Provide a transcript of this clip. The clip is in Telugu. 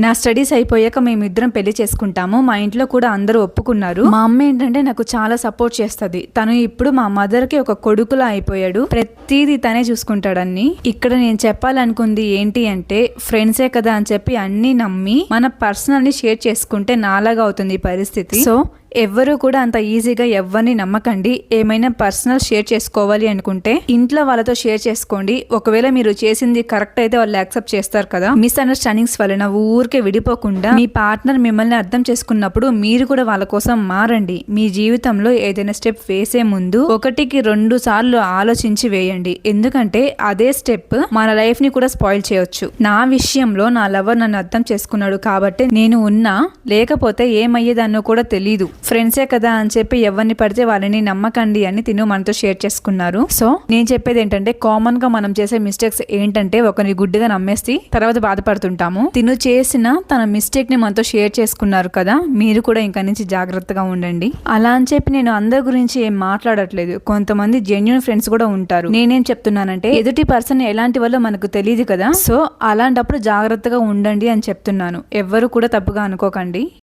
నా స్టడీస్ అయిపోయాక మేమిద్దరం పెళ్లి చేసుకుంటాము. మా ఇంట్లో కూడా అందరూ ఒప్పుకున్నారు. మా అమ్మ ఏంటంటే నాకు చాలా సపోర్ట్ చేస్తుంది. తను ఇప్పుడు మా మదర్ కి ఒక కొడుకులా అయిపోయాడు. ప్రతిదీ తనే చూసుకుంటాడన్ని. ఇక్కడ నేను చెప్పాలనుకుంది ఏంటి అంటే, ఫ్రెండ్సే కదా అని చెప్పి అన్ని నమ్మి మన పర్సనల్ ని షేర్ చేసుకుంటే నాలాగా అవుతుంది ఈ పరిస్థితి. సో ఎవ్వరూ కూడా అంత ఈజీగా ఎవరిని నమ్మకండి. ఏమైనా పర్సనల్ షేర్ చేసుకోవాలి అనుకుంటే ఇంట్లో వాళ్ళతో షేర్ చేసుకోండి. ఒకవేళ మీరు చేసింది కరెక్ట్ అయితే వాళ్ళు యాక్సెప్ట్ చేస్తారు కదా. మిస్అండర్స్టాండింగ్స్ వలన ఊరికే విడిపోకుండా మీ పార్ట్నర్ మిమ్మల్ని అర్థం చేసుకున్నప్పుడు మీరు కూడా వాళ్ళ కోసం మారండి. మీ జీవితంలో ఏదైనా స్టెప్ వేసే ముందు 1-2 సార్లు ఆలోచించి వేయండి. ఎందుకంటే అదే స్టెప్ మన లైఫ్ ని కూడా స్పాయిల్ చేయొచ్చు. నా విషయంలో నా లవర్ నన్ను అర్థం చేసుకున్నాడు కాబట్టి నేను ఉన్నా, లేకపోతే ఏమయ్యేదాన్నో కూడా తెలీదు. ఫ్రెండ్సే కదా అని చెప్పి ఎవరిని పడితే వాళ్ళని నమ్మకండి అని తిను మనతో షేర్ చేసుకున్నారు. సో నేను చెప్పేది ఏంటంటే, కామన్ గా మనం చేసే మిస్టేక్స్ ఏంటంటే ఒకరిని గుడ్డిగా నమ్మేసి తర్వాత బాధపడుతుంటాము. తిను చేసిన తన మిస్టేక్ ని మనతో షేర్ చేసుకున్నారు కదా, మీరు కూడా ఇంకా నుంచి జాగ్రత్తగా ఉండండి. అలా అని చెప్పి నేను అందరి గురించి ఏం మాట్లాడట్లేదు. కొంతమంది జెన్యూన్ ఫ్రెండ్స్ కూడా ఉంటారు. నేనేం చెప్తున్నానంటే, ఎదుటి పర్సన్ ఎలాంటి వాళ్ళో మనకు తెలియదు కదా. సో అలాంటప్పుడు జాగ్రత్తగా ఉండండి అని చెప్తున్నాను. ఎవ్వరు కూడా తప్పుగా అనుకోకండి.